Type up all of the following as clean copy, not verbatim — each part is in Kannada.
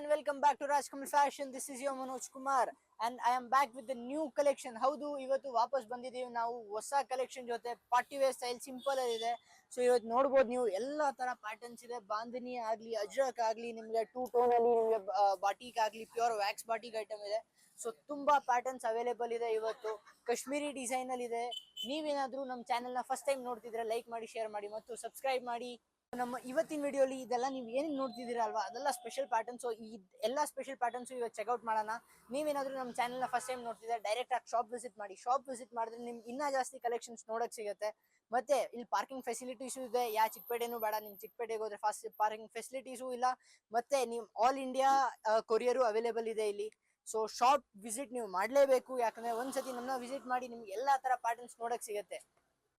and welcome back to Rajkamal Fashion. This is your Manoj Kumar and I am back with the new collection. ಹೌದು ಇವತ್ತು ವಾಪಸ್ ಬಂದಿದ್ದೀವಿ ನಾವು ಹೊಸ ಕಲೆಕ್ಷನ್ ಜೊತೆ ಪಾರ್ಟಿ ವೇರ್ ಸ್ಟೈಲ್ ಸಿಂಪಲ್ ಇದೆ. ಸೊ ಇವತ್ತು ನೋಡಬಹುದು ನೀವು ಎಲ್ಲಾ ತರ ಪ್ಯಾಟರ್ನ್ಸ್ ಇದೆ. ಬಾಂಧನಿ ಆಗ್ಲಿ ಅಜ್ರಕ್ ಆಗ್ಲಿ ನಿಮಗೆ ಟೂ ಟೋನ್ ಅಲ್ಲಿ ನಿಮಗೆ ಬಾಟಿಕ್ ಆಗ್ಲಿ ಪ್ಯೂರ್ ವ್ಯಾಕ್ಸ್ ಬಾಟಿಕ್ ಐಟಮ್ ಇದೆ. ಸೊ ತುಂಬಾ ಪ್ಯಾಟರ್ನ್ಸ್ ಅವೈಲೇಬಲ್ ಇದೆ ಇವತ್ತು. ಕಾಶ್ಮೀರಿ ಡಿಸೈನ್ ಅಲ್ಲಿ ಇದೆ. ನೀವೇನಾದ್ರೂ ನಮ್ಮ ಚಾನೆಲ್ ನ ಫಸ್ಟ್ ಟೈಮ್ ನೋಡ್ತಿದ್ರೆ ಲೈಕ್ ಮಾಡಿ, ಶೇರ್ ಮಾಡಿ ಮತ್ತು ಸಬ್ಸ್ಕ್ರೈಬ್ ಮಾಡಿ. ನಮ್ಮ ಇವತ್ತಿನ ವಿಡಿಯೋಲಿ ಇದೆಲ್ಲ ನೀವು ಏನೇನು ನೋಡ್ತಿದ್ದೀರಾ ಅಲ್ವಾ, ಅದೆಲ್ಲ ಸ್ಪೆಷಲ್ ಪ್ಯಾಟರ್ನ್ಸ್. ಈ ಎಲ್ಲ ಸ್ಪೆಷಲ್ ಪ್ಯಾಟರ್ನ್ಸ್ ಇವತ್ತು ಚೆಕ್ಔಟ್ ಮಾಡೋಣ. ನೀವೇನಾದ್ರೂ ನಮ್ಮ ಚಾನೆಲ್ನ ಫಸ್ಟ್ ಟೈಮ್ ನೋಡ್ತಿದ್ರೆ ಡೈರೆಕ್ಟ್ ಆಗಿ ಶಾಪ್ ವಿಸಿಟ್ ಮಾಡಿ. ಶಾಪ್ ವಿಸಿಟ್ ಮಾಡಿದ್ರೆ ನಿಮ್ಗೆ ಇನ್ನೂ ಜಾಸ್ತಿ ಕಲೆಕ್ಷನ್ಸ್ ನೋಡಕ್ ಸಿಗುತ್ತೆ. ಮತ್ತೆ ಇಲ್ಲಿ ಪಾರ್ಕಿಂಗ್ ಫೆಸಿಲಿಟೀಸು ಇದೆ. ಚಿಕ್ಕಪೇಟೆನೂ ಬೇಡ, ನಿಮ್ ಚಿಕ್ಕಪೇಟೆಗೆ ಹೋದ್ರೆ ಫಾಸ್ಟ್ ಪಾರ್ಕಿಂಗ್ ಫೆಸಿಲಿಟೀಸು ಇಲ್ಲ. ಮತ್ತೆ ನೀವು ಆಲ್ ಇಂಡಿಯಾ ಕೊರಿಯರು ಅವೈಲೇಬಲ್ ಇದೆ ಇಲ್ಲಿ. ಸೊ ಶಾಪ್ ವಿಸಿಟ್ ನೀವು ಮಾಡಲೇಬೇಕು, ಯಾಕಂದ್ರೆ ಒಂದ್ಸತಿ ನಮ್ಮನ್ನ ವಿಸಿಟ್ ಮಾಡಿ ನಿಮ್ಗೆ ಎಲ್ಲಾ ತರ ಪ್ಯಾಟರ್ನ್ಸ್ ನೋಡಕ್ ಸಿಗುತ್ತೆ.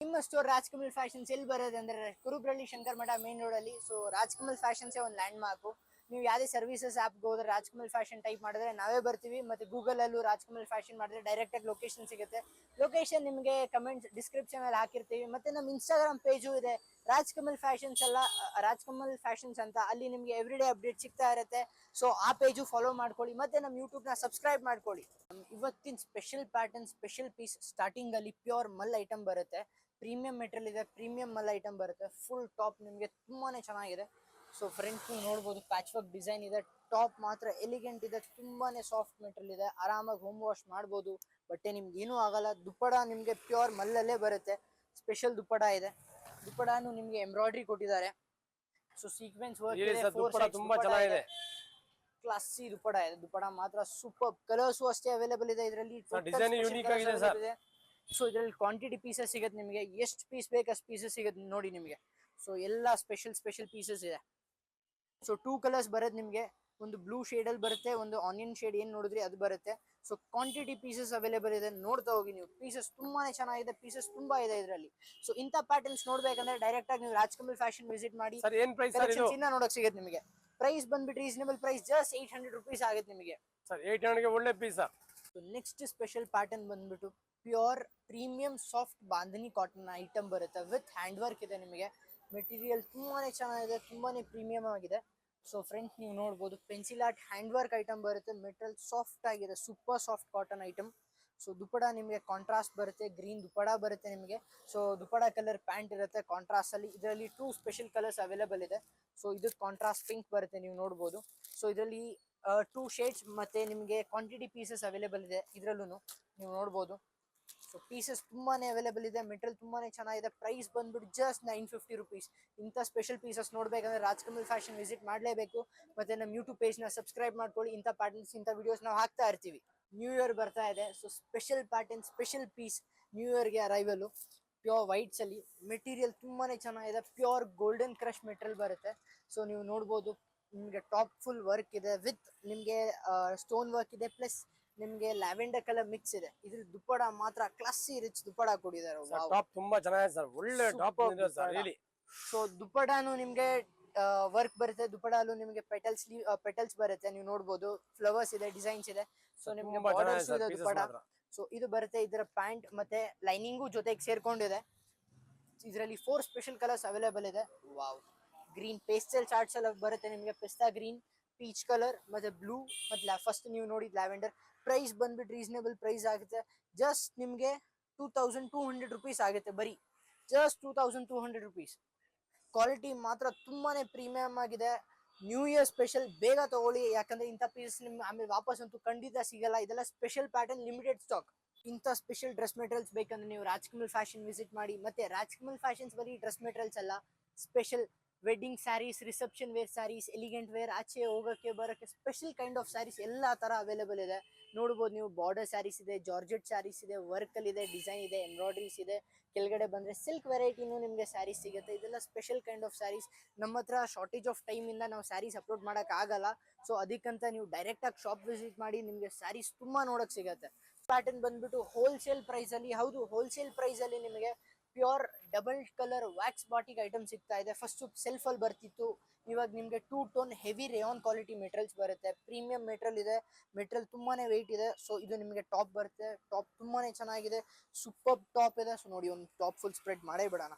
ನಿಮ್ಮ ಸ್ಟೋರ್ ರಾಜ್ಕಮಲ್ ಫ್ಯಾಷನ್ಸ್ ಎಲ್ಲಿ ಬರೋದು ಅಂದ್ರೆ ಕುರುಬ್ರಳ್ಳಿ ಶಂಕರ್ ಮಠ ಮೇನ್ ರೋಡ್ ಅಲ್ಲಿ. ಸೊ ರಾಜ್ಕಮಲ್ ಫ್ಯಾಷನ್ಸ್ ಒಂದು ಲ್ಯಾಂಡ್ ಮಾರ್ಕ್. ನೀವು ಯಾವುದೇ ಸರ್ವಿಸಸ್ ಆಪ್ಗೆ ಹೋದ್ರೆ ರಾಜ್ಕಮಲ್ ಫ್ಯಾಷನ್ ಟೈಪ್ ಮಾಡಿದ್ರೆ ನಾವೇ ಬರ್ತೀವಿ. ಮತ್ತೆ ಗೂಗಲ್ ಅಲ್ಲೂ ರಾಜ್ಕಮಲ್ ಫ್ಯಾಷನ್ ಮಾಡಿದ್ರೆ ಡೈರೆಕ್ಟ್ ಆಗಿ ಲೊಕೇಶನ್ ಸಿಗುತ್ತೆ. ಲೊಕೇಶನ್ ನಿಮಗೆ ಕಮೆಂಟ್ ಡಿಸ್ಕ್ರಿಪ್ಷನ್ ಅಲ್ಲಿ ಹಾಕಿರ್ತೀವಿ. ಮತ್ತೆ ನಮ್ಮ ಇನ್ಸ್ಟಾಗ್ರಾಮ್ ಪೇಜು ಇದೆ ರಾಜ್ಕಮಲ್ ಫ್ಯಾಷನ್ಸ್ ರಾಜ್ಕಮಲ್ ಫ್ಯಾಷನ್ಸ್ ಅಂತ. ಅಲ್ಲಿ ನಿಮಗೆ ಎವ್ರಿಡೇ ಅಪ್ಡೇಟ್ ಸಿಗ್ತಾ ಇರುತ್ತೆ. ಸೊ ಆ ಪೇಜು ಫಾಲೋ ಮಾಡ್ಕೊಳ್ಳಿ. ಮತ್ತೆ ನಮ್ಮ ಯೂಟ್ಯೂಬ್ ನ ಸಬ್ಸ್ಕ್ರೈಬ್ ಮಾಡ್ಕೊಳ್ಳಿ. ಇವತ್ತಿನ special pattern, special piece starting ಅಲ್ಲಿ ಪ್ಯೂರ್ ಮಲ್ ಐಟಮ್ ಬರುತ್ತೆ. ಪ್ರೀಮಿಯಂ ಮೆಟೀರಿಯಲ್ ಇದೆ, ಪ್ರೀಮಿಯಂ ಮಲ್ ಐಟಮ್ ಬರುತ್ತೆ. ಫುಲ್ ಟಾಪ್ ನಿಮಗೆ ತುಂಬಾನೇ ಚೆನ್ನಾಗಿದೆ. ಸೊ ಫ್ರಂಟ್ ನೀವು ನೋಡ್ಬೋದು ಪ್ಯಾಚ್ ವರ್ಕ್ ಡಿಸೈನ್ ಇದೆ. ಟಾಪ್ ಮಾತ್ರ ಎಲಿಗೆಂಟ್ ಇದೆ, ತುಂಬಾನೇ ಸಾಫ್ಟ್ ಮೆಟೀರಿಯಲ್ ಇದೆ. ಆರಾಮಾಗಿ ಹೋಮ್ ವಾಶ್ ಮಾಡ್ಬೋದು, ಬಟ್ಟೆ ನಿಮ್ಗೆ ಏನೂ ಆಗಲ್ಲ. ದುಪ್ಪಡ ನಿಮ್ಗೆ ಪ್ಯೂರ್ ಮಲ್ಲಲ್ಲೇ ಬರುತ್ತೆ. ಸ್ಪೆಷಲ್ ದುಪ್ಪಡ ಇದೆ. ದುಪ್ಪಡಾನು ನಿಮ್ಗೆ ಎಂಬ್ರಾಯ್ಡ್ರಿ ಕೊಟ್ಟಿದ್ದಾರೆ. ಸೊ ಸೀಕ್ವೆನ್ಸ್ ವರ್ಕ್ ಇದೆ, ತುಂಬಾ ಚೆನ್ನಾಗಿದೆ. ಕ್ಲಾಸಿ ದುಪ್ಪಡ ಇದೆ. ದುಪ್ಪಡ ಮಾತ್ರ ಸೂಪರ್. ಕಲರ್ಸು ಅಷ್ಟೇ ಅವೈಲೇಬಲ್ ಇದೆ ಇದರಲ್ಲಿ. ಸೊ ಇದರಲ್ಲಿ ಕ್ವಾಂಟಿಟಿ ಪೀಸಸ್ ಸಿಗುತ್ತೆ ನಿಮಗೆ. ಎಷ್ಟು ಪೀಸ್ ಬೇಕು ಅಷ್ಟು ಪೀಸಸ್ ಸಿಗುತ್ತೆ ನೋಡಿ ನಿಮಗೆ. ಸೊ ಎಲ್ಲ ಸ್ಪೆಷಲ್ ಪೀಸಸ್ ಇದೆ. ಸೊ 2 ಕಲರ್ಸ್ ಬರುತ್ತೆ ನಿಮಗೆ. ಒಂದು ಬ್ಲೂ ಶೇಡ್ ಅಲ್ಲಿ ಬರುತ್ತೆ, ಒಂದು ಆನಿಯನ್ ಶೇಡ್ ಏನ್ ನೋಡಿದ್ರಿ ಅದು ಬರುತ್ತೆ. ಸೊ ಕ್ವಾಂಟಿಟಿ ಪೀಸಸ್ ಅವೈಲೇಬಲ್ ಇದೆ, ನೋಡ್ತಾ ಹೋಗಿ ನೀವು. ಪೀಸಸ್ ತುಂಬಾನೇ ಚೆನ್ನಾಗಿದೆ, ಪೀಸಸ್ ತುಂಬಾ ಇದೆ ಇದರಲ್ಲಿ. ಸೊ ಇಂಥ ಪ್ಯಾಟರ್ನ್ಸ್ ನೋಡ್ಬೇಕಂದ್ರೆ ಡೈರೆಕ್ಟ್ ಆಗಿ ನೀವು ರಾಜ್ಕಮಲ್ ಫ್ಯಾಷನ್ ವಿಸಿಟ್ ಮಾಡಿ. ನೋಡಕ್ ಸಿಗುತ್ತೆ ನಿಮಗೆ. ಪ್ರೈಸ್ ಬಂದ್ಬಿಟ್ಟು ರೀಸನೇಬಲ್ ಪ್ರೈಸ್, ಜಸ್ಟ್ 800 ರುಪೀಸ್ ಆಗುತ್ತೆ ನಿಮಗೆ. ಸರ್ 800 ಗೆ ಒಳ್ಳೆ ಪೀಸ್. ನೆಕ್ಸ್ಟ್ ಸ್ಪೆಷಲ್ ಪ್ಯಾಟರ್ನ್ ಬಂದ್ಬಿಟ್ಟು pure premium soft bandhani cotton item ಬರುತ್ತೆ. ವಿತ್ ಹ್ಯಾಂಡ್ ವರ್ಕ್ ಇದೆ ನಿಮಗೆ. ಮೆಟೀರಿಯಲ್ ತುಂಬಾನೇ ಚೆನ್ನಾಗಿದೆ, ತುಂಬಾನೇ ಪ್ರೀಮಿಯಂ ಆಗಿದೆ. ಸೊ ಫ್ರೆಂಡ್ಸ್ ನೀವು ನೋಡ್ಬೋದು pencil art hand work item ಬರುತ್ತೆ. ಮೆಟೀರಿಯಲ್ ಸಾಫ್ಟ್ ಆಗಿದೆ, super soft cotton item. So dupatta ನಿಮಗೆ ಕಾಂಟ್ರಾಸ್ಟ್ ಬರುತ್ತೆ, ಗ್ರೀನ್ ದುಪ್ಪಡ ಬರುತ್ತೆ ನಿಮಗೆ. ಸೊ ದುಪ್ಪಡ ಕಲರ್ ಪ್ಯಾಂಟ್ ಇರುತ್ತೆ ಕಾಂಟ್ರಾಸ್ಟ್ ಅಲ್ಲಿ. ಇದರಲ್ಲಿ 2 ಸ್ಪೆಷಲ್ ಕಲರ್ಸ್ ಅವೈಲೇಬಲ್ ಇದೆ. ಸೊ ಇದು ಕಾಂಟ್ರಾಸ್ಟ್ ಪಿಂಕ್ ಬರುತ್ತೆ, ನೀವು ನೋಡ್ಬೋದು. ಸೊ ಇದರಲ್ಲಿ 2 ಶೇಡ್ಸ್ ಮತ್ತೆ ನಿಮಗೆ ಕ್ವಾಂಟಿಟಿ ಪೀಸಸ್ ಅವೈಲೇಬಲ್ ಇದೆ ಇದರಲ್ಲೂ ನೀವು ನೋಡ್ಬೋದು. ಸೊ ಪೀಸಸ್ ತುಂಬಾನೇ ಅವೈಲೇಬಲ್ ಇದೆ. ಮೆಟೀರಿಯಲ್ ತುಂಬಾನೇ ಚೆನ್ನಾಗಿದೆ. ಪ್ರೈಸ್ ಬಂದ್ಬಿಟ್ಟು ಜಸ್ಟ್ 950 ರುಪೀಸ್. ಇಂಥ ಸ್ಪೆಷಲ್ ಪೀಸಸ್ ನೋಡ್ಬೇಕಂದ್ರೆ ರಾಜ್ಕಮಲ್ ಫ್ಯಾಷನ್ ವಿಸಿಟ್ ಮಾಡಲೇಬೇಕು. ಮತ್ತೆ ನಮ್ಮ ಯೂಟ್ಯೂಬ್ ಪೇಜ್ ನ ಸಬ್ಸ್ಕ್ರೈಬ್ ಮಾಡ್ಕೊಳ್ಳಿ. ಇಂಥ ಪ್ಯಾಟರ್ನ್ಸ್, ಇಂಥ ವಿಡಿಯೋಸ್ ನಾವು ಹಾಕ್ತಾ ಇರ್ತೀವಿ. ನ್ಯೂ ಇಯರ್ ಬರ್ತಾ ಇದೆ. So special pattern, special piece new ಇಯರ್ಗೆ ಅರೈವಲ್. ಪ್ಯೂರ್ ವೈಟ್ಸ್ ಅಲ್ಲಿ ಮೆಟೀರಿಯಲ್ ತುಂಬಾನೇ ಚೆನ್ನಾಗಿದೆ. ಪ್ಯೂರ್ ಗೋಲ್ಡನ್ ಕ್ರಶ್ ಮೆಟೀರಿಯಲ್ ಬರುತ್ತೆ. ಸೊ ನೀವು ನೋಡ್ಬೋದು ನಿಮಗೆ ಟಾಪ್ ಫುಲ್ ವರ್ಕ್ ಇದೆ. ವಿತ್ ನಿಮಗೆ ಸ್ಟೋನ್ ವರ್ಕ್ ಇದೆ, ಪ್ಲಸ್ ನಿಮ್ಗೆ ಲ್ಯಾವೆಂಡರ್ ಕಲರ್ ಮಿಕ್ಸ್ ಇದೆ. ಇದ್ರ ದುಪ್ಪಡ ಮಾತ್ರ ಕ್ಲಾಸಿ ರಿಚ್ ದುಪ್ಪಡ ಕೊಟ್ಟಿದ್ದಾರೆ. ಟಾಪ್ ತುಂಬಾ ಚೆನ್ನಾಗಿದೆ ಸರ್, ಒಳ್ಳೆ ಟಾಪ್ ಇದೆ ಸರ್ ರಿಯಲಿ. ಸೊ ದುಪ್ಪಡಾನು ನಿಮ್ಗೆ ವರ್ಕ್ ಬರುತ್ತೆ. ದುಪ್ಪಡಾಲು ನಿಮಗೆ ಪೆಟಲ್ಸ್ ಬರುತ್ತೆ, ನೀವು ನೋಡ್ಬೋದು. ಫ್ಲವರ್ಸ್ ಇದೆ, ಡಿಸೈನ್ಸ್ ಇದೆ. ಸೊ ನಿಮ್ಗೆ ಬಾರ್ಡರ್ಸ್ ಇದೆ ದುಪ್ಪಡ. ಸೊ ಇದು ಬರುತ್ತೆ. ಇದರ ಪ್ಯಾಂಟ್ ಮತ್ತೆ ಲೈನಿಂಗು ಜೊತೆಗೆ ಸೇರ್ಕೊಂಡಿದೆ. ಇದರಲ್ಲಿ 4 ಸ್ಪೆಷಲ್ ಕಲರ್ಸ್ ಅವೈಲೇಬಲ್ ಇದೆ. ವಾವ್, ಗ್ರೀನ್ ಪೇಸ್ಟಲ್ ಚಾರ್ಟ್ಸ್ ಎಲ್ಲ ಬರುತ್ತೆ ನಿಮಗೆ. ಪಿಸ್ತಾ ಗ್ರೀನ್, ಪೀಚ್ ಕಲರ್ ಮತ್ತೆ ಬ್ಲೂ ಮತ್ತೆ ಫಸ್ಟ್ ನೀವು ನೋಡಿದ್ ಲ್ಯಾವೆಂಡರ್. ಪ್ರೈಸ್ ಬಂದ್ಬಿಟ್ಟು ರೀಸನೇಬಲ್ ಪ್ರೈಸ್ ಆಗುತ್ತೆ. ಜಸ್ಟ್ ನಿಮ್ಗೆ 2200 ರುಪೀಸ್ ಆಗುತ್ತೆ. ಬರೀ ಜಸ್ಟ್ 2200 ರುಪೀಸ್. ಕ್ವಾಲಿಟಿ ಮಾತ್ರ ತುಂಬಾನೇ ಪ್ರೀಮಿಯಂ ಆಗಿದೆ. ನ್ಯೂ ಇಯರ್ ಸ್ಪೆಷಲ್, ಬೇಗ ತಗೊಳ್ಳಿ. ಯಾಕಂದ್ರೆ ಇಂಥ ಪೀಸ್ ನಿಮ್ಗೆ ಆಮೇಲೆ ವಾಪಸ್ ಅಂತೂ ಖಂಡಿತ ಸಿಗಲ್ಲ. ಇದೆಲ್ಲ ಸ್ಪೆಷಲ್ ಪ್ಯಾಟರ್ನ್, ಲಿಮಿಟೆಡ್ ಸ್ಟಾಕ್. ಇಂಥ ಸ್ಪೆಷಲ್ ಡ್ರೆಸ್ ಮೆಟೀರಿಯಲ್ಸ್ ಬೇಕಂದ್ರೆ ನೀವು ರಾಜ್ಕಮಲ್ ಫ್ಯಾಷನ್ ವಿಸಿಟ್ ಮಾಡಿ. ಮತ್ತೆ ರಾಜ್ಕಮಲ್ ಫ್ಯಾಷನ್ಸ್ ಬರೀ ಡ್ರೆಸ್ ಮೆಟೀರಿಯಲ್ಸ್ ಅಲ್ಲ, special wedding sarees, reception wear sarees, elegant wear, ಆಚೆ ಹೋಗೋಕ್ಕೆ ಬರೋಕ್ಕೆ ಸ್ಪೆಷಲ್ ಕೈಂಡ್ ಆಫ್ ಸ್ಯಾರೀಸ್ ಎಲ್ಲ ತರ ಅವೈಲೇಬಲ್ ಇದೆ. ನೋಡ್ಬೋದು ನೀವು. ಬಾರ್ಡರ್ ಸ್ಯಾರೀಸ್ ಇದೆ, ಜಾರ್ಜೆಟ್ ಸ್ಯಾರೀಸ್ ಇದೆ, ವರ್ಕ್ ಅಲ್ಲಿ ಇದೆ, ಡಿಸೈನ್ ಇದೆ, ಎಂಬ್ರಾಯ್ಡ್ರೀಸ್ ಇದೆ. ಕೆಳಗಡೆ ಬಂದ್ರೆ ಸಿಲ್ಕ್ ವೆರೈಟಿನೂ ನಿಮಗೆ ಸ್ಯಾರೀಸ್ ಸಿಗುತ್ತೆ. ಇದೆಲ್ಲ ಸ್ಪೆಷಲ್ ಕೈಂಡ್ ಆಫ್ ಸ್ಯಾರೀಸ್. ನಮ್ಮ ಹತ್ರ ಶಾರ್ಟೇಜ್ ಆಫ್ ಟೈಮ್ ಇಂದ ನಾವು ಸ್ಯಾರೀಸ್ ಅಪ್ಲೋಡ್ ಮಾಡಕ್ ಆಗಲ್ಲ. ಸೊ ಅದಕ್ಕಂತ ನೀವು ಡೈರೆಕ್ಟ್ ಆಗಿ ಶಾಪ್ ವಿಸಿಟ್ ಮಾಡಿ, ನಿಮಗೆ ಸ್ಯಾರೀಸ್ ತುಂಬಾ ನೋಡಕ್ ಸಿಗುತ್ತೆ. ಪ್ಯಾಟರ್ನ್ ಬಂದ್ಬಿಟ್ಟು ಹೋಲ್ಸೇಲ್ ಪ್ರೈಸ್ ಅಲ್ಲಿ. ಹೌದು, ಹೋಲ್ಸೇಲ್ ಪ್ರೈಸ್ ಅಲ್ಲಿ ನಿಮಗೆ pure double colour wax batik item ಸಿಗ್ತಾ ಇದೆ. ಫಸ್ಟ್ ಸೆಲ್ಫ್ ಅಲ್ಲಿ ಬರ್ತಿತ್ತು, ಇವಾಗ ನಿಮ್ಗೆ 2 tone heavy rayon quality materials ಬರುತ್ತೆ. ಪ್ರೀಮಿಯಂ ಮೆಟೀರಿಯಲ್ ಇದೆ. ಮೆಟೀರಿಯಲ್ ತುಂಬಾನೇ ವೆಯ್ಟ್ ಇದೆ. ಸೊ ಇದು ನಿಮಗೆ ಟಾಪ್ ಬರುತ್ತೆ. ಟಾಪ್ ತುಂಬಾನೇ ಚೆನ್ನಾಗಿದೆ, ಸೂಪರ್ ಟಾಪ್ ಇದೆ. ಸೊ ನೋಡಿ, ಒಂದು ಟಾಪ್ ಫುಲ್ ಸ್ಪ್ರೆಡ್ ಮಾಡೇ ಬಿಡೋಣ.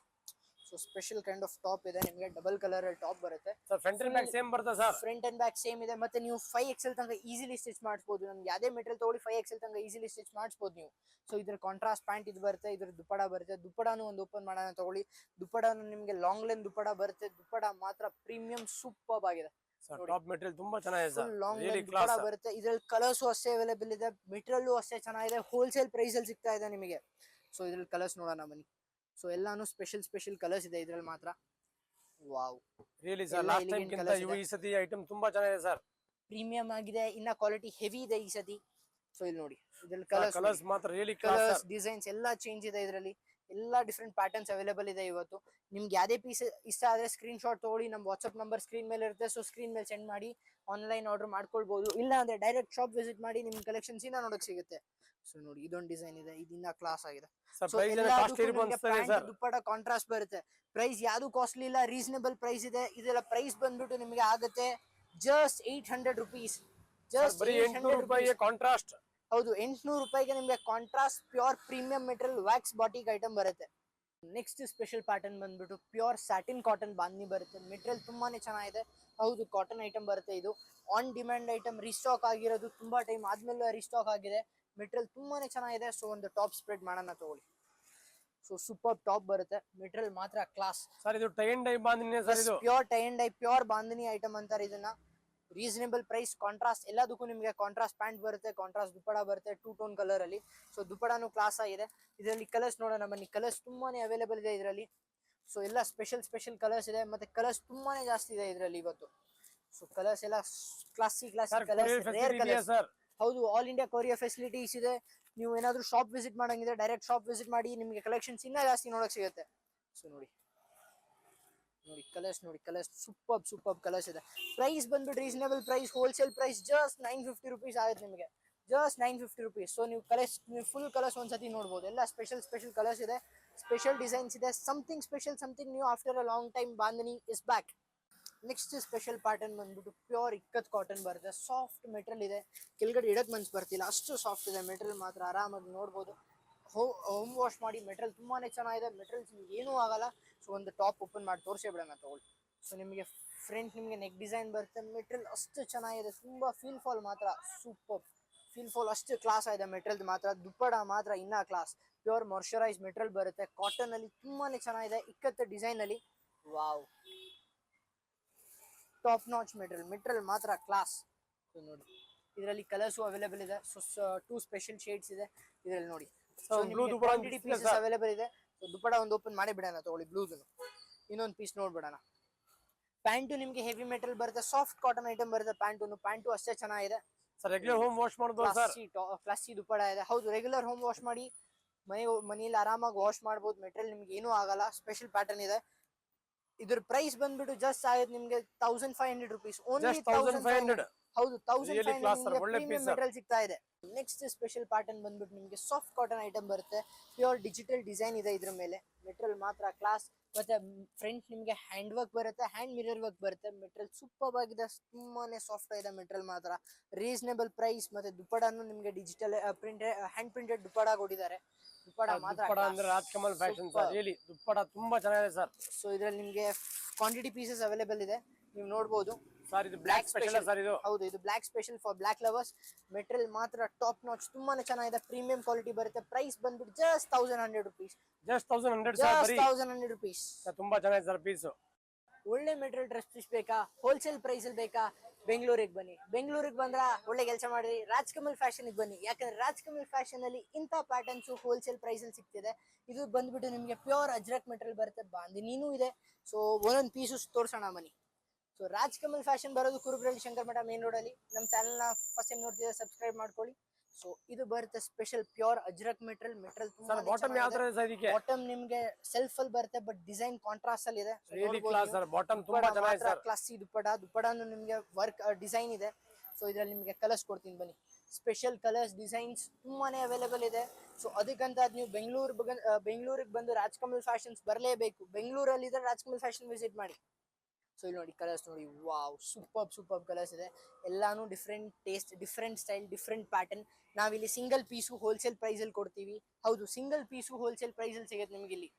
So so special kind of top ಇದೆ ನಿಮಗೆ, ಡಬಲ್ ಕಲರ್ ಟಾಪ್ ಬರುತ್ತೆ. Sir front and back same ಬರುತ್ತೆ sir. Front and back same ಇದೆ, ಮತ್ತೆ ನೀವು 5XL ತನಕ ಈಸಿಲಿ ಸ್ಟಿಚ್ ಮಾಡಿಸಬಹುದು. ನಮ್ಗೆ ಯಾವ್ದೇ ಮೆಟೀರಿಯಲ್ ತಗೊಳ್ಳಿ 5XL ತನಕ ಈಸಿಲಿ ಸ್ಟಿಚ್ ಮಾಡಿಸಬಹುದು ನೀವು. ಸೊ ಇದ್ರ ಕಾಂಟ್ರಾಸ್ಟ್ ಪ್ಯಾಂಟ್ ಇದು ಬರುತ್ತೆ, ಇದ್ರ ದುಪ್ಪಡ ಬರುತ್ತೆ. ದುಪ್ಪಡಾನು ಒಂದು ಓಪನ್ ಮಾಡೋಣ ತಗೊಳ್ಳಿ. ದುಪ್ಪಡಾನು ನಿಮಗೆ ಲಾಂಗ್ ಲೆಂತ್ ದುಪ್ಪಡ ಬರುತ್ತೆ. ದುಪ್ಪಡ ಮಾತ್ರ ಪ್ರೀಮಿಯಂ ಸೂಪರ್ ಆಗಿದೆ. ಟಾಪ್ ಮೆಟೀರಿಯಲ್ ತುಂಬಾ ಚೆನ್ನಾಗಿದೆ sir, long really length class. Dupatta ಬರುತ್ತೆ. ಇದ್ರಲ್ಲಿ ಕಲರ್ಸ್ ಅಷ್ಟೇ ಅವೈಲೇಬಲ್ ಇದೆ, ಮೆಟೀರಿಯಲ್ ಅಷ್ಟೇ ಚೆನ್ನಾಗಿದೆ, ಹೋಲ್ಸೇಲ್ ಪ್ರೈಸ್ ಅಲ್ಲಿ ಸಿಗ್ತಾ ಇದೆ ನಿಮಗೆ. ಸೊ ಇದ್ರಲ್ಲಿ ಕಲರ್ಸ್ ನೋಡೋಣ ಬನ್ನಿ. ಸೊ ಎಲ್ಲಾನು ಸ್ಪೆಷಲ್ ಕಲರ್ಸ್ ಇದೆ ಇದ್ರಲ್ಲಿ ಮಾತ್ರ. ವಾವ್, ರಿಯಲಿ ಸರ್, ಎಲ್ಲ ಲಾಸ್ಟ್ ಟೈಮ್ elegant ಗಿಂತ colours ಇದೆ. ಈ ಸತಿ ಐಟಮ್ ತುಂಬಾ ಚೆನ್ನಾಗಿದೆ ಸರ್. ಪ್ರೀಮಿಯಂ ಆಗಿದೆ, ಇನ್ನ ಕ್ವಾಲಿಟಿ ಹೆವಿ ಇದೆ ಈ ಸತಿ. ಸೊ ಇಲ್ಲಿ ನೋಡಿ, ಇದ್ರಲ್ಲಿ ಕಲರ್ಸ್ ಕಲರ್ಸ್ ಮಾತ್ರ really class colours sir. Designs ಎಲ್ಲ ಚೇಂಜ್ ಇದೆ ಇದರಲ್ಲಿ. ಎಲ್ಲ ಡಿಫ್ರೆಂಟ್ ಪ್ಯಾಟರ್ನ್ಸ್ ಅವೈಲೇಬಲ್ ಇದೆ ಇವತ್ತು. ನಿಮ್ಗೆ ಯಾವ್ದೇ ಪೀಸ್ ಇಷ್ಟ ಆದ್ರೆ ಸ್ಕ್ರೀನ್ ಶಾಟ್ ತಗೊಳ್ಳಿ, ನಮ್ಮ ವಾಟ್ಸ್ಆಪ್ ನಂಬರ್ ಸ್ಕ್ರೀನ್ ಮೇಲೆ ಇರುತ್ತೆ. ಸೊ ಸ್ಕ್ರೀನ್ ಮೇಲೆ ಸೆಂಡ್ ಮಾಡಿ ಆನ್ಲೈನ್ ಆರ್ಡರ್ ಮಾಡ್ಕೊಳ್ಬಹುದು. ಇಲ್ಲ ಅಂದ್ರೆ ಡೈರೆಕ್ಟ್ ಶಾಪ್ ವಿಸಿಟ್ ಮಾಡಿ ನಿಮ್ ಕಲೆಕ್ಷನ್ಸ್ ಇನ್ನ ನೋಡಕ್ ಸಿಗುತ್ತೆ. ಸೊ ನೋಡಿ, ಇದೊಂದು ಡಿಸೈನ್ ಇದೆ, ಇದನ್ನ ಕ್ಲಾಸ್ ಆಗಿದೆ. ಸರ್ ಸೊ ಪ್ರೈಸ್ ಕಾಸ್ಟ್ಲಿ ಇರ್ಬೋದು ಸರ್. ದುಪ್ಪಟ್ಟ ಕಾಂಟ್ರಾಸ್ಟ್ ಬರುತ್ತೆ. ಪ್ರೈಸ್ ಯಾವ್ದು ಕಾಸ್ಟ್ಲಿ ಇಲ್ಲ, ರೀಸನೇಬಲ್ ಪ್ರೈಸ್ ಇದೆ. ಇದೆಲ್ಲ ಪ್ರೈಸ್ ಬಂದ್ಬಿಟ್ಟು ನಿಮಗೆ ಆಗುತ್ತೆ ಜಸ್ಟ್ 800 ರುಪೀಸ್. ಜಸ್ಟ್ ಬರೀ 800 ರೂಪಾಯಿಗೆ ಕಾಂಟ್ರಾಸ್ಟ್. ಹೌದು, 800 ರೂಪಾಯಿಗೆ ನಿಮಗೆ contrast pure premium material wax batik item ಬರುತ್ತೆ. ನೆಕ್ಸ್ಟ್ ಸ್ಪೆಷಲ್ ಪ್ಯಾಟರ್ನ್ ಬಂದ್ಬಿಟ್ಟು ಪ್ಯೂರ್ ಸ್ಯಾಟಿನ್ ಕಾಟನ್ ಬಾಂಧನಿ ಬರುತ್ತೆ. ಮೆಟೀರಿಯಲ್ ತುಂಬಾನೇ ಚೆನ್ನಾಗಿದೆ. ಹೌದು, ಕಾಟನ್ ಐಟಮ್ ಬರುತ್ತೆ. ಇದು ಆನ್ ಡಿಮ್ಯಾಂಡ್ ಐಟಮ್, ರೀಸ್ಟಾಕ್ ಆಗಿರೋದು, ತುಂಬಾ ಟೈಮ್ ಆದ್ಮೇಲೆ ರೀಸ್ಟಾಕ್ ಆಗಿದೆ. ಮೆಟೀರಿಯಲ್ ತುಂಬಾನೇ ಚೆನ್ನಾಗಿದೆ. ಸೊ ಒಂದು ಟಾಪ್ ಸ್ಪ್ರೆಡ್ ಮಾಡೋಣ ತಗೊಳ್ಳಿ. ಸೊ ಸೂಪರ್ ಟಾಪ್ ಬರುತ್ತೆ, ಮೆಟೀರಿಯಲ್ ಮಾತ್ರ ಕ್ಲಾಸ್. ಸರ್ ಇದು tie and dye bandhani sir. ಇದು pure tie and dye pure bandhani item ಅಂತಾರೆ ಇದನ್ನ. ರೀಸನೇಬಲ್ ಪ್ರೈಸ್, ಕಾಂಟ್ರಾಸ್ಟ್ ಎಲ್ಲದಕ್ಕೂ ನಿಮಗೆ ಕಾಂಟ್ರಾಸ್ಟ್ ಪ್ಯಾಂಟ್ ಬರುತ್ತೆ, ಕಾಂಟ್ರಾಸ್ಟ್ ದುಪ್ಪಡ ಬರುತ್ತೆ 2 ಟೋನ್ ಕಲರ್ ಅಲ್ಲಿ. ಸೊ ದುಪ್ಪಡಾನು ಕ್ಲಾಸ್ ಆಗಿದೆ. ಇದರಲ್ಲಿ ಕಲರ್ಸ್ ನೋಡೋಣ ಬನ್ನಿ. ಕಲರ್ಸ್ ತುಂಬಾನೇ ಅವೈಲೇಬಲ್ ಇದೆ ಇದರಲ್ಲಿ. ಸೊ ಎಲ್ಲ ಸ್ಪೆಷಲ್ ಕಲರ್ಸ್ ಇದೆ, ಮತ್ತೆ ಕಲರ್ಸ್ ತುಂಬಾನೇ ಜಾಸ್ತಿ ಇದೆ ಇದರಲ್ಲಿ ಇವತ್ತು. ಸೊ ಕಲರ್ಸ್ ಎಲ್ಲ ಕ್ಲಾಸಿ ಕಲರ್ಸ್, ರೇರ್ ಕಲರ್ಸ್. ಹೌದು, ಆಲ್ ಇಂಡಿಯಾ ಕೊರಿಯರ್ ಫೆಸಿಲಿಟೀಸ್ ಇದೆ. ನೀವು ಏನಾದ್ರು ಶಾಪ್ ವಿಸಿಟ್ ಮಾಡಂಗಿದ್ರೆ ಡೈರೆಕ್ಟ್ ಶಾಪ್ ವಿಸಿಟ್ ಮಾಡಿ, ನಿಮಗೆ ಕಲೆಕ್ಷನ್ಸ್ ಇನ್ನ ಜಾಸ್ತಿ ನೋಡಕ್ ಸಿಗುತ್ತೆ. ಸೊ ನೋಡಿ ಕಲರ್ಸ್ ಸೂಪರ್ ಕಲರ್ಸ್ ಇದೆ. ಪ್ರೈಸ್ ಬಂದ್ಬಿಟ್ಟು reasonable price, wholesale price just 950 rupees ಆಗುತ್ತೆ ನಿಮಗೆ. Just 950 rupees. ಸೊ ನೀವು ಫುಲ್ ಕಲರ್ಸ್ ಒಂದ್ಸತಿ ನೋಡ್ಬೋದು. ಎಲ್ಲ ಸ್ಪೆಷಲ್ ಕಲರ್ಸ್ ಇದೆ, ಸ್ಪೆಷಲ್ ಡಿಸೈನ್ಸ್ ಇದೆ. Something special, something new after a long time bandhani is back. Next special pattern ಬಂದ್ಬಿಟ್ಟು ಪ್ಯೂರ್ ಇಕ್ಕತ್ ಕಾಟನ್ ಬರುತ್ತೆ. ಸಾಫ್ಟ್ ಮೆಟೀರಿಯಲ್ ಇದೆ, ಕೆಳಗಡೆ ಇಡಕ್ ಮನ್ಸ್ ಬರ್ತಿಲ್ಲ, ಅಷ್ಟು ಸಾಫ್ಟ್ ಇದೆ ಮೆಟೀರಿಯಲ್ ಮಾತ್ರ. ಆರಾಮಾಗಿ ನೋಡ್ಬೋದು. ಹೋಮ್ ವಾಶ್ ಮಾಡಿ, ಮೆಟೀರಿಯಲ್ ತುಂಬಾನೇ ಚೆನ್ನಾಗಿದೆ. ಮೆಟೀರಿಯಲ್ಸ್ ನಿಮ್ಗೆ ಏನೂ ಆಗಲ್ಲ. ಸೊ ಒಂದು ಟಾಪ್ ಓಪನ್ ಮಾಡಿ ತೋರಿಸೇ ಬಿಡೋಣ ತಗೊಳ್ಳಿ. ಸೊ ನಿಮಗೆ ಫ್ರಂಟ್ ನಿಮಗೆ ನೆಕ್ ಡಿಸೈನ್ ಬರುತ್ತೆ. ಮೆಟೀರಿಯಲ್ ಅಷ್ಟು ಚೆನ್ನಾಗಿದೆ, ತುಂಬಾ ಫೀಲ್ ಫಾಲ್ ಮಾತ್ರ ಸೂಪರ್. ಫೀಲ್ ಫಾಲ್ ಅಷ್ಟು ಕ್ಲಾಸ್ ಆಗಿದೆ ಮೆಟೀರಿಯಲ್ ಮಾತ್ರ. ದುಪ್ಪಡ ಮಾತ್ರ ಇನ್ನ ಕ್ಲಾಸ್. ಪ್ಯೂರ್ ಮಾಯಶ್ಚರೈಸ್ ಮೆಟೀರಿಯಲ್ ಬರುತ್ತೆ, ಕಾಟನ್ ಅಲ್ಲಿ ತುಂಬಾನೇ ಚೆನ್ನಾಗಿದೆ. ಇಕ್ಕತ್ತು ಡಿಸೈನ್ ಅಲ್ಲಿ ವಾವ್, ಟಾಪ್ ನಾಚ್ ಮೆಟೀರಿಯಲ್ ಮಾತ್ರ ಕ್ಲಾಸ್. ಸೊ ನೋಡಿ, ಇದರಲ್ಲಿ ಕಲರ್ಸ್ ಅವೈಲೇಬಲ್ ಇದೆ. ಸೊ 2 ಸ್ಪೆಷಲ್ ಶೇಡ್ಸ್ ಇದೆ ಇದರಲ್ಲಿ ನೋಡಿ. ಕ್ವಾಂಟಿಟಿ ಪೀಸಸ್ ಅವೈಲೇಬಲ್ ಇದೆ. ಸೊ ದುಪ್ಪಡ ಒಂದು ಓಪನ್ ಮಾಡಿ ಬಿಡೋಣ ತಗೊಳ್ಳಿ. ಬ್ಲೂದು ಇನ್ನೊಂದು ಪೀಸ್ ನೋಡ್ಬಿಡೋಣ. ಪ್ಯಾಂಟು ನಿಮ್ಗೆ ಹೆವಿ ಮೆಟೀರಿಯಲ್ ಬರುತ್ತೆ, ಸಾಫ್ಟ್ ಕಾಟನ್ ಐಟಮ್ ಬರುತ್ತೆ. ಪ್ಯಾಂಟು ಅಷ್ಟೇ ಚೆನ್ನಾಗಿದೆ. ಸರ್ ರೆಗ್ಯುಲರ್ ಹೋಮ್ ವಾಶ್ ಮಾಡಬಹುದು ಸರ್. ಕ್ಲಾಸಿ ದುಪ್ಪಡ ಇದೆ. ಹೌದು, ರೆಗ್ಯುಲರ್ ಹೋಮ್ ವಾಶ್ ಮಾಡಿ ಮನೆಯಲ್ಲಿ ಆರಾಮಾಗಿ ವಾಶ್ ಮಾಡಬಹುದು. ಮೆಟೀರಿಯಲ್ ನಿಮ್ಗೆ ಏನೂ ಆಗಲ್ಲ. ಸ್ಪೆಷಲ್ ಪ್ಯಾಟರ್ನ್ ಇದೆ. ಇದ್ರ ಪ್ರೈಸ್ ಬಂದ್ಬಿಟ್ಟು ಜಸ್ಟ್ ಆಗುತ್ತೆ ನಿಮ್ಗೆ 1500 ರುಪೀಸ್. ಓನ್ಲಿ 1500. ಹೌದು, 1500 ಮೆಟೀರಿಯಲ್ ಸಿಗ್ತಾ ಇದೆ. ನೆಕ್ಸ್ಟ್ ಸ್ಪೆಷಲ್ ಪ್ಯಾಟರ್ನ್ ಬಂದ್ಬಿಟ್ಟು ನಿಮ್ಗೆ ಸಾಫ್ಟ್ ಕಾಟನ್ ಐಟಮ್ ಬರುತ್ತೆ. ಪ್ಯೂರ್ ಡಿಜಿಟಲ್ ಡಿಸೈನ್ ಇದೆ ಇದ್ರ ಮೇಲೆ. ಮೆಟೀರಿಯಲ್ ಮಾತ್ರ ಕ್ಲಾಸ್. ಮತ್ತೆ ಫ್ರಂಟ್ ನಿಮ್ಗೆ ಹ್ಯಾಂಡ್ ವರ್ಕ್ ಬರುತ್ತೆ, ಹ್ಯಾಂಡ್ ಮಿರರ್ ವರ್ಕ್ ಬರುತ್ತೆ. ಮೆಟೀರಿಯಲ್ ಸೂಪರ್ ಆಗಿದೆ, ತುಂಬಾನೇ ಸಾಫ್ಟ್ ಆಗಿದೆ ಮೆಟೀರಿಯಲ್ ಮಾತ್ರ. Reasonable price. ಮತ್ತೆ ದುಪ್ಪಡಾನು ನಿಮ್ಗೆ ಡಿಜಿಟಲ್ ಹ್ಯಾಂಡ್ ಪ್ರಿಂಟೆಡ್ ದುಪ್ಪಡ ಕೊಟ್ಟಿದ್ದಾರೆ. ದುಪ್ಪಡ ಮಾತ್ರ ಅಂದ್ರೆ Rajkamal fashion sir. Really dupatta ತುಂಬಾ ಚೆನ್ನಾಗಿದೆ ಸರ್. ಸೊ ಇದ್ರಲ್ಲಿ ನಿಮ್ಗೆ ಕ್ವಾಂಟಿಟಿ ಪೀಸಸ್ ಅವೈಲೇಬಲ್ ಇದೆ, ನೀವು ನೋಡಬಹುದು. ಸರ್ ಇದು ಬ್ಲಾಕ್ ಸ್ಪೆಷಲ್ ಸರ್. ಇದು ಹೌದು, ಇದು black special for black lovers. Material ಮಾತ್ರ ಟಾಪ್ ನಾಚ್, ತುಂಬಾನೇ ಚೆನ್ನಾಗಿದೆ. ಪ್ರೀಮಿಯಂ ಕ್ವಾಲಿಟಿ ಬರುತ್ತೆ. ಪ್ರೈಸ್ ಬಂದ್ಬಿಟ್ಟು ಜಸ್ಟ್ 1100 ರುಪೀಸ್. ಜಸ್ಟ್ 1100 ಜಸ್ಟ್ ಬರೀ 1100 ರುಪೀಸ್. ತುಂಬಾ ಚೆನ್ನಾಗಿದೆ ಸರ್ ಪೀಸ್. ಒಳ್ಳೆ ಮೆಟೀರಿಯಲ್ ಡ್ರೆಸ್ ಬೇಕಾ, ಹೋಲ್ಸೇಲ್ ಪ್ರೈಸ್ ಅಲ್ಲಿ ಬೇಕಾ, ಬೆಂಗಳೂರಿಗೆ ಬನ್ನಿ. ಬೆಂಗಳೂರಿಗೆ ಬಂದ್ರ ಒಳ್ಳೆ ಕೆಲಸ ಮಾಡ್ರಿ, ರಾಜ್ಕಮಲ್ ಫ್ಯಾಷನ್ ಬನ್ನಿ. ಯಾಕಂದ್ರೆ ರಾಜ್ಕಮಲ್ ಫ್ಯಾಷನ್ ಅಲ್ಲಿ ಇಂಥ ಪ್ಯಾಟರ್ನ್ಸ್ ಹೋಲ್ಸೇಲ್ ಪ್ರೈಸ್ ಅಲ್ಲಿ ಸಿಗ್ತಿದೆ. ಇದು ಬಂದ್ಬಿಟ್ಟು ನಿಮ್ಗೆ ಪ್ಯೂರ್ ಅಜ್ರಕ್ ಮೆಟೀರಿಯಲ್ ಬರುತ್ತೆ. ಬಾಂದಿನೀನು ಇದೆ. ಸೊ ಒಂದೊಂದು ಪೀಸು ತೋರ್ಸೋಣ ಬನ್ನಿ. ಸೊ ರಾಜ್ಕಮಲ್ ಫ್ಯಾಷನ್ ಬರೋದು ಕುರುಬ್ರಳ್ಳಿ ಶಂಕರ್ ಮಠ ಮೇನ್ ರೋಡ್ ಅಲ್ಲಿ. ನಮ್ಮ ಚಾನೆಲ್ ನ ಫಸ್ಟ್ ಟೈಮ್ ನೋಡ್ತಿದ್ರೆ ಸಬ್ಸ್ಕ್ರೈಬ್ ಮಾಡ್ಕೊಳ್ಳಿ. ಸೊ ಇದು ಬರುತ್ತೆ ಸ್ಪೆಷಲ್ ಪ್ಯೂರ್ ಅಜ್ರಕ್ ಮೆಟೀರಿಯಲ್. ತುಂಬಾ ಬಾಟಮ್ ಯಾವ ತರ ಇದೆ ಇದಕ್ಕೆ? ಬಾಟಮ್ ನಿಮ್ಗೆ ಸೆಲ್ಫ್ ಅಲ್ಲಿ ಬರುತ್ತೆ, ಬಟ್ ಡಿಸೈನ್ ಕಾಂಟ್ರಾಸ್ಟ್ ಅಲ್ಲಿ ಇದೆ. Really class sir. ಬಾಟಮ್ ತುಂಬಾ ಚೆನ್ನಾಗಿದೆ ಸರ್. ಕ್ಲಾಸಿ ದುಪ್ಪಡಾನು ನಿಮ್ಗೆ ವರ್ಕ್ ಡಿಸೈನ್ ಇದೆ. ಸೊ ಇದ್ರಲ್ಲಿ ನಿಮ್ಗೆ ಕಲರ್ಸ್ ಕೊಡ್ತೀನಿ ಬನ್ನಿ. ಸ್ಪೆಷಲ್ ಕಲರ್ಸ್ ಡಿಸೈನ್ಸ್ ತುಂಬಾನೇ ಅವೈಲೇಬಲ್ ಇದೆ. ಸೊ ಅದಕ್ಕಂತ ನೀವು ಬೆಂಗಳೂರಿಗೆ ಬಂದು ರಾಜ್ಕಮಲ್ ಫ್ಯಾಷನ್ಸ್ ಬರಲೇಬೇಕು. ಬೆಂಗಳೂರಲ್ಲಿ ಇದ್ರೆ ರಾಜ್ಕಮಲ್ ಫ್ಯಾಷನ್ ವಿಸಿಟ್ ಮಾಡಿ. ಸೊ ಇಲ್ಲಿ ನೋಡಿ ಕಲರ್ಸ್ ನೋಡಿ, ವಾವ್, ಸೂಪರ್ ಕಲರ್ಸ್ ಇದೆ. ಎಲ್ಲಾನು different taste, different style, different pattern. ನಾವಿಲ್ಲಿ ಸಿಂಗಲ್ ಪೀಸು ಹೋಲ್ಸೇಲ್ ಪ್ರೈಸ್ ಅಲ್ಲಿ ಕೊಡ್ತೀವಿ. ಹೌದು, ಸಿಂಗಲ್ ಪೀಸು ಹೋಲ್ಸೇಲ್ ಪ್ರೈಸ್ ಅಲ್ಲಿ ಸಿಗುತ್ತೆ ನಿಮ್ಗೆ ಇಲ್ಲಿ.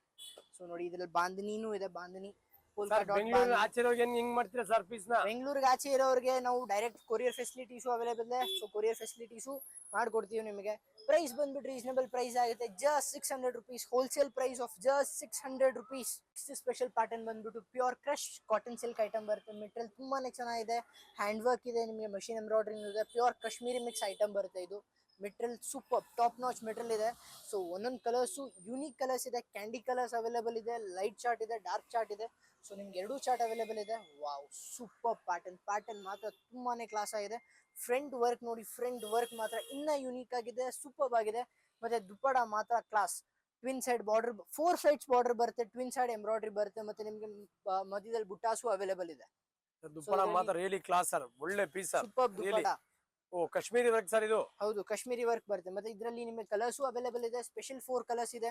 ಸೊ ನೋಡಿ ಇದ್ರಲ್ಲಿ ಬಾಂಧನಿನೂ ಇದೆ, bandhani polka sir dot Bengaluru ಆಚೆ ಹೋಗಿ ಹೆಂಗ್ ಮಾಡ್ತೀರಾ ಸರ್ ಪೀಸ್ ನ? ಬೆಂಗಳೂರಿಗೆ ಆಚೆ ಇರೋರಿಗೆ ನಾವು ಡೈರೆಕ್ಟ್ ಕೊರಿಯರ್ ಫೆಸಿಲಿಟೀಸು ಅವೈಲೇಬಲ್ ಇದೆ. ಸೊ ಕೊರಿಯರ್ ಫೆಸಿಲಿಟೀಸು ಮಾಡ್ಕೊಡ್ತೀವಿ ನಿಮಗೆ. ಪ್ರೈಸ್ ಬಂದ್ಬಿಟ್ಟು ರೀಸನಬಲ್ ಪ್ರೈಸ್ ಆಗುತ್ತೆ, just 600 rupees, wholesale price of just 600 rupees. Special pattern ಬಂದ್ಬಿಟ್ಟು pure crush cotton silk item ಬರುತ್ತೆ. ಮೆಟೀರಿಯಲ್ ತುಂಬಾನೇ ಚೆನ್ನಾಗಿದೆ, ಹ್ಯಾಂಡ್ ವರ್ಕ್ ಇದೆ, ನಿಮಗೆ ಮಷಿನ್ ಎಂಬ್ರಾಯ್ಡ್ರಿಂಗ್ ಇದೆ, ಪ್ಯೂರ್ ಕಾಶ್ಮೀರಿ ಮಿಕ್ಸ್ ಐಟಮ್ ಬರುತ್ತೆ. ಇದು material super top notch material ಇದೆ. ಸೊ ಒಂದೊಂದು ಕಲರ್ಸು ಯೂನಿಕ್ ಕಲರ್ಸ್ ಇದೆ, ಕ್ಯಾಂಡಿ ಕಲರ್ಸ್ ಅವೈಲೇಬಲ್ ಇದೆ, ಲೈಟ್ ಚಾರ್ಟ್ ಇದೆ, ಡಾರ್ಕ್ ಚಾರ್ಟ್ ಇದೆ. ಸೊ ನಿಮ್ಗೆ ಎರಡೂ ಚಾರ್ಟ್ ಅವೈಲೇಬಲ್ ಇದೆ. ವಾವ್, ಸೂಪರ್ ಪ್ಯಾಟರ್ನ್ ಮಾತ್ರ ತುಂಬಾನೇ ಕ್ಲಾಸ್ ಆಗಿದೆ. ಫ್ರಂಟ್ ವರ್ಕ್ ನೋಡಿ, ಫ್ರಂಟ್ ವರ್ಕ್ ಮಾತ್ರ ಇನ್ನ ಯೂನಿಕ್ ಆಗಿದೆ, ಸೂಪರ್ ಆಗಿದೆ. ಮತ್ತೆ ದುಪ್ಪಡ ಮಾತ್ರ class. Twin side border, 4 sides border ಬರುತ್ತೆ, ಟ್ವಿನ್ ಸೈಡ್ ಎಂಬ್ರಾಯ್ಡ್ರಿ ಬರುತ್ತೆ, ಮತ್ತೆ ನಿಮ್ಗೆ ಮಧ್ಯದಲ್ಲಿ ಬುಟ್ಟಾಸು ಅವೈಲೇಬಲ್ ಇದೆ. ದುಪ್ಪಡ ಮಾತ್ರ ರಿಯಲಿ ಕ್ಲಾಸ್ ಸರ್, ಒಳ್ಳೆ ಪೀಸ್ ಸರ್. ಸೂಪರ್ ದುಪ್ಪಡ. ಓ ಕಾಶ್ಮೀರಿ ವರ್ಕ್ ಸರ್ ಇದು? ಹೌದು, ಕಾಶ್ಮೀರಿ ವರ್ಕ್ ಬರುತ್ತೆ. ಮತ್ತೆ ಇದರಲ್ಲಿ ನಿಮಗೆ ಕಲರ್ಸು ಅವೈಲೇಬಲ್ ಇದೆ. ಸ್ಪೆಷಲ್ 4 ಕಲರ್ಸ್ ಇದೆ,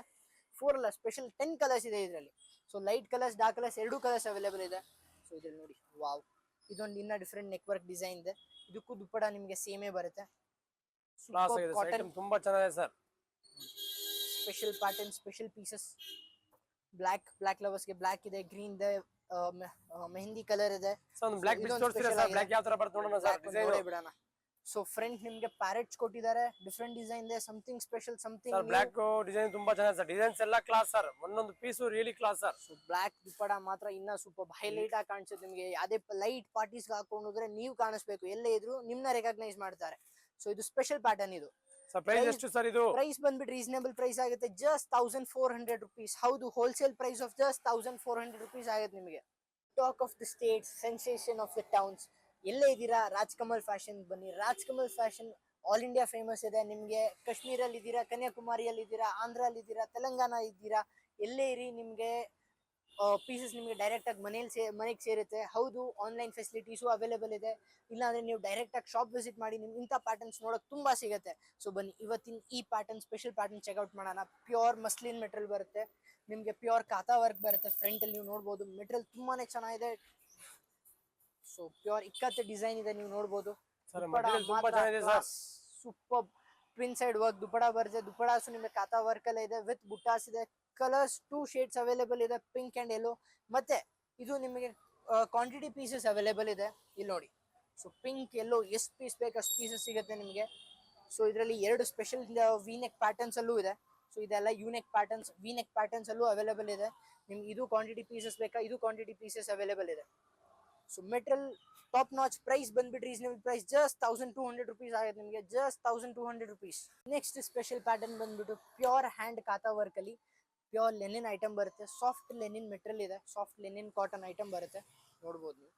4 ಅಲ್ಲ ಸ್ಪೆಷಲ್ 10 ಕಲರ್ಸ್ ಇದೆ ಇದರಲ್ಲಿ. So light colours, dark colours, 2 colours available ಇದೆ. ಸೊ ಇದ್ರಲ್ಲಿ ನೋಡಿ, ವಾವ್, ಇದೊಂದು ಇನ್ನ ಡಿಫ್ರೆಂಟ್ ನೆಕ್ ವರ್ಕ್ ಡಿಸೈನ್ ಇದೆ. ಇದಕ್ಕೂ ದುಪ್ಪಡ ನಿಮಗೆ ಸೇಮೇ ಬರುತ್ತೆ. ಕ್ಲಾಸ್ ಆಗಿದೆ ಸರ್, ಐಟಮ್ ತುಂಬಾ ಚೆನ್ನಾಗಿದೆ sir. Special pattern, special pieces. Black ಲವರ್ಸ್ಗೆ ಬ್ಲಾಕ್ ಇದೆ, ಗ್ರೀನ್ ಇದೆ, ಮೆಹಂದಿ ಕಲರ್ ಇದೆ. ಸರ್ ಒಂದು ಬ್ಲಾಕ್ ಬಿಟ್ಟು ತೋರಿಸ್ತೀರಾ ಸರ್? ಬ್ಲಾಕ್ ಯಾವ ತರ ಬರುತ್ತೆ ನೋಡೋಣ ಸರ್, ಡಿಸೈನ್ ಬಿಡೋಣ. ಸೊ ಫ್ರಂಟ್ ನಿಮ್ಗೆ ಪ್ಯಾರೆಟ್ಸ್ ಕೊಟ್ಟಿದ್ದಾರೆ, ಡಿಫ್ರೆಂಟ್ ಡಿಸೈನ್ ಇದೆ, something special, something. Sir black design ತುಂಬಾ ಚೆನ್ನಾಗಿದೆ ಸರ್, ಡಿಸೈನ್ಸ್ ಎಲ್ಲ ಕ್ಲಾಸ್ ಸರ್, ಒಂದೊಂದು piece really class sir. So black dupatta ಮಾತ್ರ ಇನ್ನ ಸೂಪರ್ ಹೈಲೈಟ್ ಆಗಿ ಕಾಣಿಸುತ್ತೆ ನಿಮಗೆ. ಯಾವ್ದೇ ಲೈಟ್ ಪಾರ್ಟೀಸ್ ಹಾಕೊಂಡು ಹೋದ್ರೆ ನೀವು ಕಾಣಿಸ್ಬೇಕು, ಎಲ್ಲೇ ಇದ್ರು ನಿಮ್ನ ರೆಕಗ್ನೈಸ್ ಮಾಡ್ತಾರೆ. ಸೊ ಇದು ಸ್ಪೆಷಲ್ ಪ್ಯಾಟರ್ನ್. ಇದು ಸರ್ ಪ್ರೈಸ್ ಎಷ್ಟು ಸರ್ ಇದು? ಪ್ರೈಸ್ ಬಂದ್ಬಿಟ್ಟು ರೀಸನಬಲ್ ಪ್ರೈಸ್ ಆಗುತ್ತೆ, ಜಸ್ಟ್ 1400 rupees. ಹೌದು, wholesale price of just 1400 rupees ಆಗುತ್ತೆ ನಿಮಗೆ. Talk of the states, sensation of the towns, ಎಲ್ಲೇ ಇದ್ದೀರಾ ರಾಜ್ಕಮಲ್ ಫ್ಯಾಷನ್ ಬನ್ನಿ. Rajkamal fashion all India famous ಇದೆ. ನಿಮಗೆ ಕಾಶ್ಮೀರಲ್ಲಿ ಇದ್ದೀರಾ, ಕನ್ಯಾಕುಮಾರಿಯಲ್ಲಿ ಇದ್ದೀರಾ, ಆಂಧ್ರಲ್ಲಿ ಇದ್ದೀರಾ, ತೆಲಂಗಾಣ ಇದ್ದೀರಾ, ಎಲ್ಲೇ ಇರಿ ನಿಮಗೆ ಪೀಸಸ್ ನಿಮಗೆ ಡೈರೆಕ್ಟ್ ಆಗಿ ಮನೆಗೆ ಸೇರುತ್ತೆ. ಹೌದು, ಆನ್ಲೈನ್ ಫೆಸಿಲಿಟೀಸು ಅವೈಲೇಬಲ್ ಇದೆ. ಇಲ್ಲಾಂದ್ರೆ ನೀವು ಡೈರೆಕ್ಟ್ ಆಗಿ ಶಾಪ್ ವಿಸಿಟ್ ಮಾಡಿ, ನಿಮ್ಗೆ ಇಂಥ ಪ್ಯಾಟರ್ನ್ಸ್ ನೋಡೋಕೆ ತುಂಬಾ ಸಿಗುತ್ತೆ. ಸೊ ಬನ್ನಿ, ಇವತ್ತಿನ ಈ ಪ್ಯಾಟರ್ನ್, ಸ್ಪೆಷಲ್ ಪ್ಯಾಟರ್ನ್ ಚೆಕ್ಔಟ್ ಮಾಡೋಣ. ಪ್ಯೂರ್ ಮಸ್ಲಿನ್ ಮೆಟೀರಿಯಲ್ ಬರುತ್ತೆ ನಿಮಗೆ, ಪ್ಯೂರ್ ಕಾತಾ ವರ್ಕ್ ಬರುತ್ತೆ. ಫ್ರಂಟ್ ಅಲ್ಲಿ ನೀವು ನೋಡ್ಬೋದು, ಮೆಟೀರಿಯಲ್ ತುಂಬಾನೇ ಚೆನ್ನಾಗಿದೆ. ಸೊ ಪ್ಯೂರ್ ಇಕ್ಕತ್ತೆ ಡಿಸೈನ್ ಇದೆ, ನೀವು ನೋಡ್ಬೋದು. Super twin side work dupatta ಬರುತ್ತೆ. ದುಪ್ಪಡಾಸು ನಿಮಗೆ ಕಾತಾ ವರ್ಕ್ ಎಲ್ಲ ಇದೆ, ವಿತ್ ಬುಟ್ಟಾಸ್ ಇದೆ. ಕಲರ್ಸ್ 2 shades ಅವೈಲೇಬಲ್ ಇದೆ, ಪಿಂಕ್ ಅಂಡ್ ಯೆಲ್ಲೋ. ಮತ್ತೆ ಇದು ನಿಮಗೆ ಕ್ವಾಂಟಿಟಿ ಪೀಸಸ್ ಅವೈಲೇಬಲ್ ಇದೆ, ಇಲ್ಲಿ ನೋಡಿ. ಸೊ ಪಿಂಕ್ ಯೆಲ್ಲೋ ಎಷ್ಟು ಪೀಸ್ ಬೇಕು ಅಷ್ಟು ಪೀಸಸ್ ಸಿಗುತ್ತೆ ನಿಮಗೆ. ಸೊ ಇದರಲ್ಲಿ 2 ಸ್ಪೆಷಲ್ ವಿನೆಕ್ ಪ್ಯಾಟರ್ನ್ಸ್ ಅಲ್ಲೂ ಇದೆ. ಸೊ ಇದೆಲ್ಲ ಯೂನೆಕ್ ಪ್ಯಾಟರ್ನ್ಸ್, ವಿನೆಕ್ ಪ್ಯಾಟರ್ನ್ಸ್ ಅಲ್ಲೂ ಅವೈಲೇಬಲ್ ಇದೆ ನಿಮ್ಗೆ. ಇದು ಕ್ವಾಂಟಿಟಿ ಪೀಸಸ್ ಬೇಕಾ, ಇದು ಕ್ವಾಂಟಿಟಿ ಪೀಸಸ್ ಅವೈಲೇಬಲ್ ಇದೆ. So material top notch. Price ಬಂದ್ಬಿಟ್ಟು ರೀಸನಬಲ್ ಪ್ರೈಸ್, ಜಸ್ಟ್ 1200 rupees ಆಗುತ್ತೆ ನಿಮಗೆ, just 1200 rupees. Next special pattern ಬಂದ್ಬಿಟ್ಟು ಪ್ಯೂರ್ ಹ್ಯಾಂಡ್ ಕಾತಾ ವರ್ಕ್ ಅಲ್ಲಿ ಪ್ಯೂರ್ ಲೆನಿನ್ ಐಟಮ್ ಬರುತ್ತೆ. ಸಾಫ್ಟ್ ಲೆನಿನ್ ಮೆಟೀರಿಯಲ್ ಇದೆ, ಸಾಫ್ಟ್ ಲೆನಿನ್ ಕಾಟನ್ ಐಟಮ್ ಬರುತ್ತೆ, ನೋಡ್ಬೋದು ನೀವು.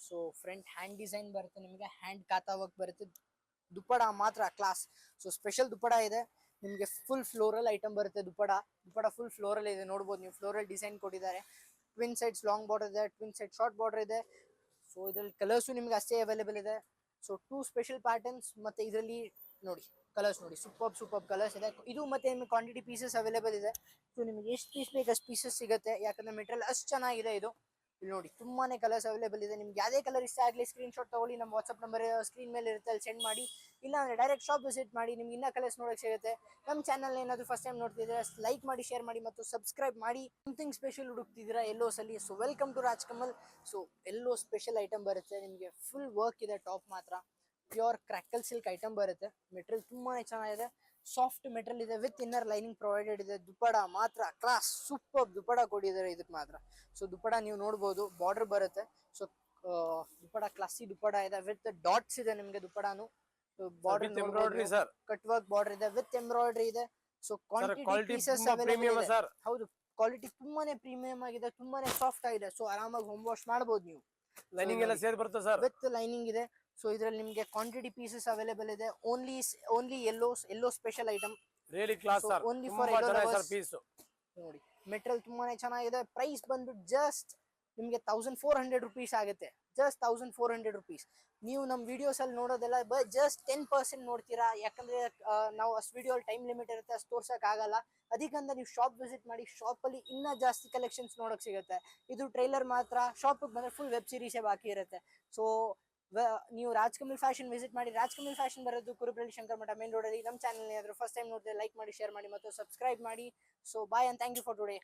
ಸೊ ಫ್ರಂಟ್ ಹ್ಯಾಂಡ್ ಡಿಸೈನ್ ಬರುತ್ತೆ ನಿಮಗೆ, ಹ್ಯಾಂಡ್ ಕಾತಾ ವರ್ಕ್ ಬರುತ್ತೆ. ದುಪ್ಪಡ ಮಾತ್ರ ಕ್ಲಾಸ್. ಸೊ ಸ್ಪೆಷಲ್ ದುಪ್ಪಡ ಇದೆ ನಿಮಗೆ, ಫುಲ್ ಫ್ಲೋರಲ್ ಐಟಮ್ ಬರುತ್ತೆ. ದುಪ್ಪಡ ಫುಲ್ ಫ್ಲೋರಲ್ ಇದೆ, ನೋಡ್ಬೋದು ನೀವು. ಫ್ಲೋರಲ್ ಡಿಸೈನ್ ಕೊಟ್ಟಿದ್ದಾರೆ. ಟ್ವಿನ್ ಸೈಡ್ಸ್ ಲಾಂಗ್ ಬಾರ್ಡರ್ ಇದೆ, ಟ್ವಿನ್ ಸೈಡ್ ಶಾರ್ಟ್ ಬಾರ್ಡರ್ ಇದೆ. ಸೊ ಇದರಲ್ಲಿ ಕಲರ್ಸು ನಿಮ್ಗೆ ಅಷ್ಟೇ ಅವೈಲೇಬಲ್ ಇದೆ. ಸೊ 2 ಸ್ಪೆಷಲ್ ಪ್ಯಾಟರ್ನ್ಸ್, ಮತ್ತೆ ಇದರಲ್ಲಿ ನೋಡಿ ಕಲರ್ಸ್ ನೋಡಿ, ಸೂಪರ್ ಕಲರ್ಸ್ ಇದೆ. ಇದು ಮತ್ತೆ ನಿಮಗೆ ಕ್ವಾಂಟಿಟಿ ಪೀಸಸ್ ಅವೈಲೇಬಲ್ ಇದೆ. ಸೊ ನಿಮಗೆ ಎಷ್ಟು ಪೀಸ್ ಬೇಕು ಅಷ್ಟು ಪೀಸಸ್ ಸಿಗುತ್ತೆ, ಯಾಕಂದ್ರೆ ಮೆಟೀರಿಯಲ್ ಅಷ್ಟು ಚೆನ್ನಾಗಿದೆ. ಇದು ಇಲ್ಲಿ ನೋಡಿ, ತುಂಬಾನೇ ಕಲರ್ಸ್ ಅವೈಲೇಬಲ್ ಇದೆ. ನಿಮ್ಗೆ ಯಾವುದೇ ಕಲರ್ ಇಷ್ಟ ಆಗಲಿ ಸ್ಕ್ರೀನ್ ಶಾಟ್ ತಗೊಳ್ಳಿ, ನಮ್ಮ ವಾಟ್ಸ್ಆಪ್ ನಂಬರ್ ಸ್ಕ್ರೀನ್ ಮೇಲೆ ಇರುತ್ತೆ, ಅಲ್ಲಿ ಸೆಂಡ್ ಮಾಡಿ. ಇಲ್ಲ ಅಂದ್ರೆ ಡೈರೆಕ್ಟ್ ಶಾಪ್ ವಿಸಿಟ್ ಮಾಡಿ, ನಿಮ್ಗೆ ಇನ್ನೂ ಕಲರ್ಸ್ ನೋಡೋಕೆ ಸಿಗುತ್ತೆ. ನಮ್ಮ ಚಾನಲ್ ಏನಾದರೂ ಫಸ್ಟ್ ಟೈಮ್ ನೋಡ್ತಿದ್ರೆ ಲೈಕ್ ಮಾಡಿ, ಶೇರ್ ಮಾಡಿ ಮತ್ತು ಸಬ್ಸ್ಕ್ರೈಬ್ ಮಾಡಿ. ಸಮಥಿಂಗ್ ಸ್ಪೆಷಲ್ ಹುಡುಕ್ತಿದ್ದೀರಾ ಎಲ್ಲೋಸಲ್ಲಿ, so welcome to Rajkamal. So yellow special item ಬರುತ್ತೆ ನಿಮಗೆ, ಫುಲ್ ವರ್ಕ್ ಇದೆ. ಟಾಪ್ ಮಾತ್ರ ಪ್ಯೂರ್ ಕ್ರ್ಯಾಕಲ್ ಸಿಲ್ಕ್ ಐಟಮ್ ಬರುತ್ತೆ. ಮೆಟೀರಿಯಲ್ ತುಂಬಾನೇ ಚೆನ್ನಾಗಿದೆ, ಸಾಫ್ಟ್ ಮೆಟೀರಿಯಲ್ ಇದೆ, ವಿತ್ ಇನ್ನರ್ ಲೈನಿಂಗ್ ಪ್ರೊವೈಡೆಡ್ ಇದೆ. ದುಪ್ಪಡ ಮಾತ್ರ ಕ್ಲಾಸ್, ಸೂಪರ್ ದುಪ್ಪಡ ಕೊಟ್ಟಿದ್ದಾರೆ ಇದಕ್ಕೆ ಮಾತ್ರ. ಸೊ ದುಪ್ಪಡ ನೀವು ನೋಡ್ಬೋದು, ಬಾರ್ಡರ್ ಬರುತ್ತೆ. ಸೊ ದುಪ್ಪಡ ಕ್ಲಾಸಿ ದುಪ್ಪಡ ಇದೆ, ವಿತ್ ಡಾಟ್ಸ್ ಇದೆ ನಿಮಗೆ ದುಪ್ಪಡನು. Border embroidery sir, cut work border ಇದೆ, ವಿತ್ ಎಂಬ್ರಾಯ್ಡ್ರಿ ಇದೆ. ಸೊ ಕ್ವಾಂಟಿಟಿ ಪೀಸಸ್ ಅವೈಲೇಬಲ್ ಇದೆ. ಹೌದು, ಕ್ವಾಲಿಟಿ ತುಂಬಾನೇ ಪ್ರೀಮಿಯಂ ಆಗಿದೆ, ತುಂಬಾನೇ ಸಾಫ್ಟ್ ಆಗಿದೆ. ಸೊ ಆರಾಮಾಗಿ ಹೋಮ್ ವಾಶ್ ಮಾಡಬಹುದು ನೀವು. ಲೈನಿಂಗ್ ಎಲ್ಲ ಸೇರಿ ಬರುತ್ತೆ ಸರ್, ವಿತ್ ಲೈನಿಂಗ್ ಇದೆ. ಸೊ ಇದರಲ್ಲಿ ನಿಮಗೆ ಕ್ವಾಂಟಿಟಿ ಪೀಸಸ್ ಅವೈಲೇಬಲ್ ಇದೆ. Only yellow special item, really class sir, only for piece. ನೋಡಿ ಮೆಟೀರಿಯಲ್ ತುಂಬಾನೇ ಚೆನ್ನಾಗಿದೆ. ಪ್ರೈಸ್ ಬಂದ್ಬಿಟ್ಟು ಜಸ್ಟ್ ನಿಮಗೆ 1400 rupees ಆಗುತ್ತೆ, ಜಸ್ಟ್ 1400 rupees. ನೀವು ನಮ್ಮ ವಿಡಿಯೋಸ್ ಅಲ್ಲಿ ನೋಡೋದೆಲ್ಲ ಜಸ್ಟ್ 10% ನೋಡ್ತೀರಾ, ಯಾಕಂದ್ರೆ ನಾವು ಅಷ್ಟು ವಿಡಿಯೋ ಟೈಮ್ ಲಿಮಿಟ್ ಇರುತ್ತೆ, ಅಷ್ಟು ತೋರ್ಸಕ್ ಆಗಲ್ಲ. ಅದಕ್ಕಂತ ನೀವು ಶಾಪ್ ವಿಸಿಟ್ ಮಾಡಿ, ಶಾಪ್ ಅಲ್ಲಿ ಇನ್ನೂ ಜಾಸ್ತಿ ಕಲೆಕ್ಷನ್ಸ್ ನೋಡಕ್ ಸಿಗುತ್ತೆ. ಇದು ಟ್ರೈಲರ್ ಮಾತ್ರ, ಶಾಪಿಗೆ ಬಂದ್ರೆ ಫುಲ್ ವೆಬ್ ಸೀರೀಸೇ ಬಾಕಿ ಇರುತ್ತೆ. ಸೊ ನೀವು ರಾಜ್ಕಮಲ್ ಫ್ಯಾಷನ್ ವಿಸಿಟ್ ಮಾಡಿ. ರಾಜ್ಕಮಲ್ ಫ್ಯಾಷನ್ ಬರೋದು ಕುರುಬ್ರಳ್ಳಿ ಶಂಕರ್ ಮಠ ಮೇನ್ ರೋಡ್ ಅಲ್ಲಿ. ನಮ್ಮ ಚಾನಲ್ ಏನಾದ್ರು ಫಸ್ಟ್ ಟೈಮ್ ನೋಡಿದ್ರೆ ಲೈಕ್ ಮಾಡಿ, ಶೇರ್ ಮಾಡಿ ಮತ್ತು ಸಬ್ಸ್ಕ್ರೈಬ್ ಮಾಡಿ. So bye and thank you for today.